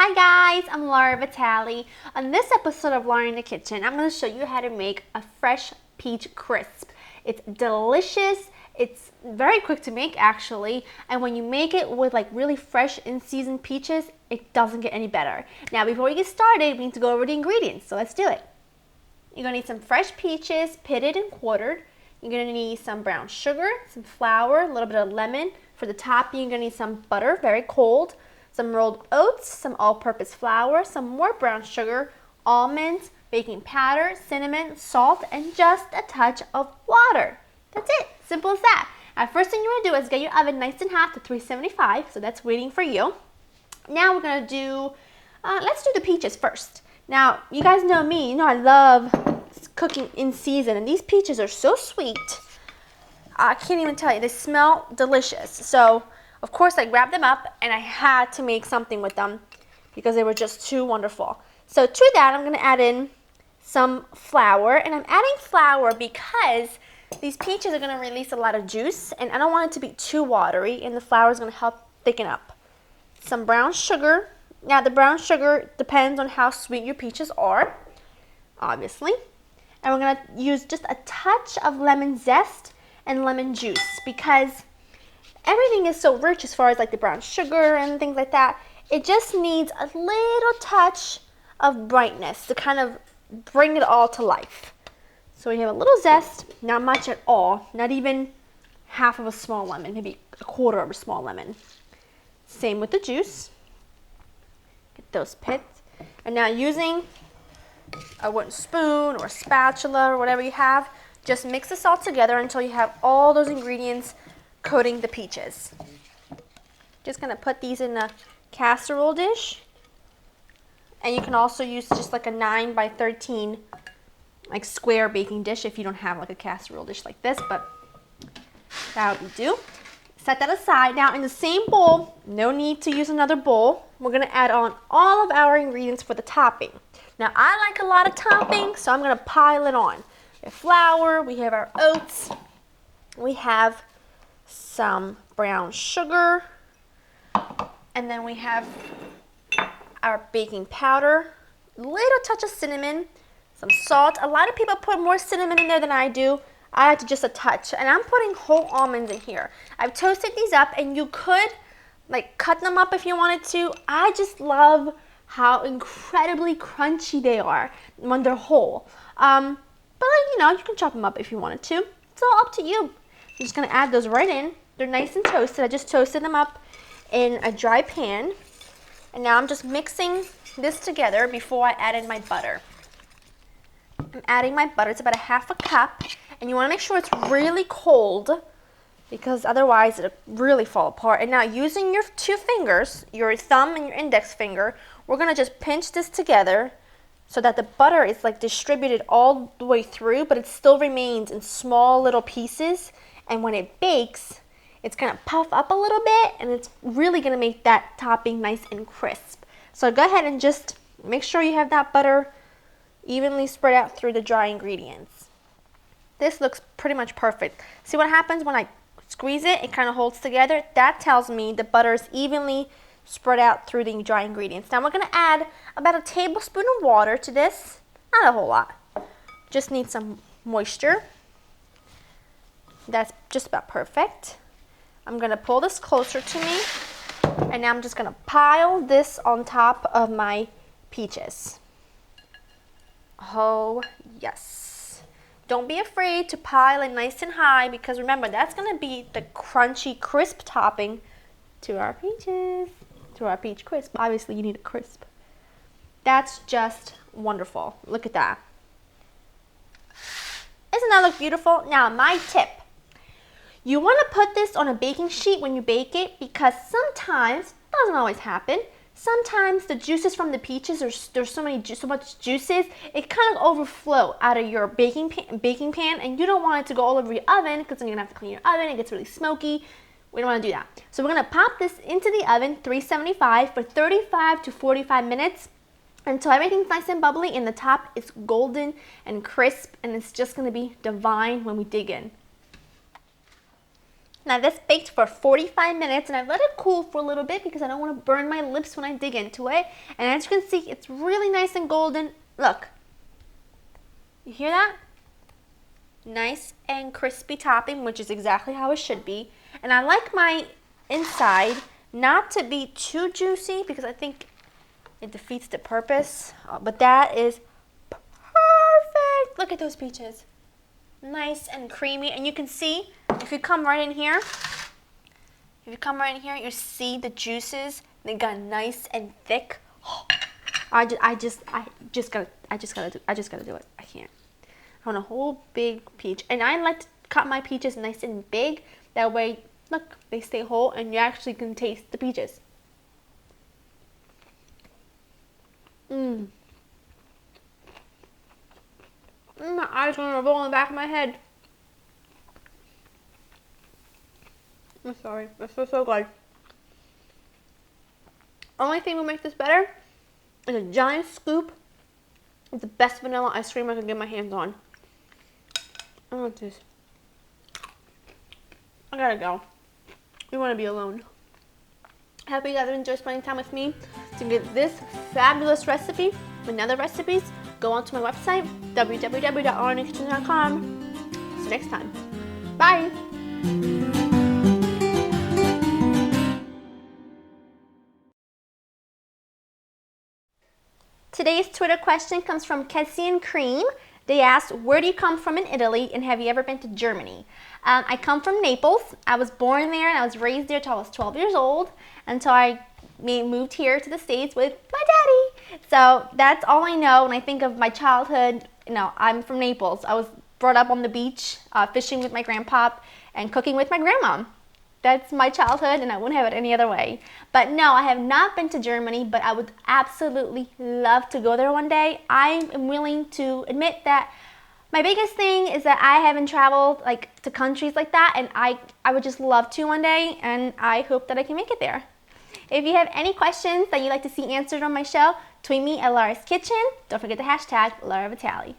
Hi guys, I'm Laura Vitale. On this episode of Laura in the Kitchen, I'm going to show you how to make a fresh peach crisp. It's delicious, it's very quick to make actually, and when you make it with like really fresh in-season peaches, it doesn't get any better. Now before we get started, we need to go over the ingredients, so let's do it. You're going to need some fresh peaches, pitted and quartered. You're going to need some brown sugar, some flour, a little bit of lemon. For the topping, you're going to need some butter, very cold, some rolled oats, some all-purpose flour, some more brown sugar, almonds, baking powder, cinnamon, salt, and just a touch of water. That's it. Simple as that. Now, first thing you want to do is get your oven nice and hot to 375, so that's waiting for you. Now we're going to do, let's do the peaches first. Now, you guys know me, you know I love cooking in season, and these peaches are so sweet. I can't even tell you, they smell delicious. So, of course, I grabbed them up and I had to make something with them because they were just too wonderful. So to that, I'm going to add in some flour, and I'm adding flour because these peaches are going to release a lot of juice and I don't want it to be too watery, and the flour is going to help thicken up. Some brown sugar. Now the brown sugar depends on how sweet your peaches are, obviously. And we're going to use just a touch of lemon zest and lemon juice because everything is so rich as far as like the brown sugar and things like that. It just needs a little touch of brightness to kind of bring it all to life. So we have a little zest, not much at all, not even half of a small lemon, maybe a quarter of a small lemon. Same with the juice. Get those pits. And now using a wooden spoon or a spatula or whatever you have, just mix this all together until you have all those ingredients coating the peaches. Just gonna put these in a casserole dish, and you can also use just like a 9 by 13 like square baking dish if you don't have like a casserole dish like this, but that would do. Set that aside. Now in the same bowl, no need to use another bowl, we're gonna add on all of our ingredients for the topping. Now I like a lot of topping, so I'm gonna pile it on. We have flour, we have our oats, we have some brown sugar, and then we have our baking powder, a little touch of cinnamon, some salt. A lot of people put more cinnamon in there than I do. I add just a touch, and I'm putting whole almonds in here. I've toasted these up, and you could like cut them up if you wanted to. I just love how incredibly crunchy they are when they're whole. But you know, you can chop them up if you wanted to. It's all up to you. I'm just gonna add those right in. They're nice and toasted. I just toasted them up in a dry pan. And now I'm just mixing this together before I add in my butter. I'm adding my butter. It's about a half a cup. And you want to make sure it's really cold because otherwise it'll really fall apart. And now using your two fingers, your thumb and your index finger, we're going to just pinch this together so that the butter is like distributed all the way through, but it still remains in small little pieces. And when it bakes, it's going to puff up a little bit, and it's really going to make that topping nice and crisp. So go ahead and just make sure you have that butter evenly spread out through the dry ingredients. This looks pretty much perfect. See what happens when I squeeze it? It kind of holds together. That tells me the butter is evenly spread out through the dry ingredients. Now we're going to add about a tablespoon of water to this. Not a whole lot. Just need some moisture. That's just about perfect. I'm going to pull this closer to me, and now I'm just going to pile this on top of my peaches. Oh, yes. Don't be afraid to pile it nice and high because remember, that's going to be the crunchy, crisp topping to our peaches, to our peach crisp. Obviously, you need a crisp. That's just wonderful. Look at that. Doesn't that look beautiful? Now, my tip. You want to put this on a baking sheet when you bake it because sometimes, doesn't always happen, sometimes the juices from the peaches, there's so much juices, it kind of overflow out of your baking pan, and you don't want it to go all over your oven because then you're going to have to clean your oven. It gets really smoky. We don't want to do that. So we're going to pop this into the oven, 375 for 35 to 45 minutes until everything's nice and bubbly and the top is golden and crisp, and it's just going to be divine when we dig in. Now this baked for 45 minutes and I let it cool for a little bit because I don't want to burn my lips when I dig into it. And as you can see, it's really nice and golden. Look, you hear that? Nice and crispy topping, which is exactly how it should be. And I like my inside not to be too juicy because I think it defeats the purpose. But that is perfect. Look at those peaches. Nice and creamy. And you can see, if you come right in here, you see the juices. They got nice and thick. I just gotta do it. I can't. I want a whole big peach, and I like to cut my peaches nice and big. That way, look, they stay whole, and you actually can taste the peaches. My eyes are gonna roll in the back of my head. I'm sorry, this is so good. Only thing will make this better is a giant scoop of the best vanilla ice cream I can get my hands on. I want this. I gotta go. We want to be alone. I hope you guys enjoy spending time with me. To get this fabulous recipe and other recipes, go onto my website, www.laurieandthekitchen.com. See you next time. Bye! Today's Twitter question comes from Kessie and Cream. They asked, where do you come from in Italy and have you ever been to Germany? I come from Naples. I was born there and I was raised there until I was 12 years old, until I moved here to the States with my daddy. So that's all I know when I think of my childhood. I'm from Naples. I was brought up on the beach, fishing with my grandpa and cooking with my grandma. That's my childhood and I wouldn't have it any other way. But no, I have not been to Germany, but I would absolutely love to go there one day. I am willing to admit that my biggest thing is that I haven't traveled to countries like that, and I would just love to one day, and I hope that I can make it there. If you have any questions that you'd like to see answered on my show, tweet me at Laura's Kitchen. Don't forget the hashtag Laura Vitale.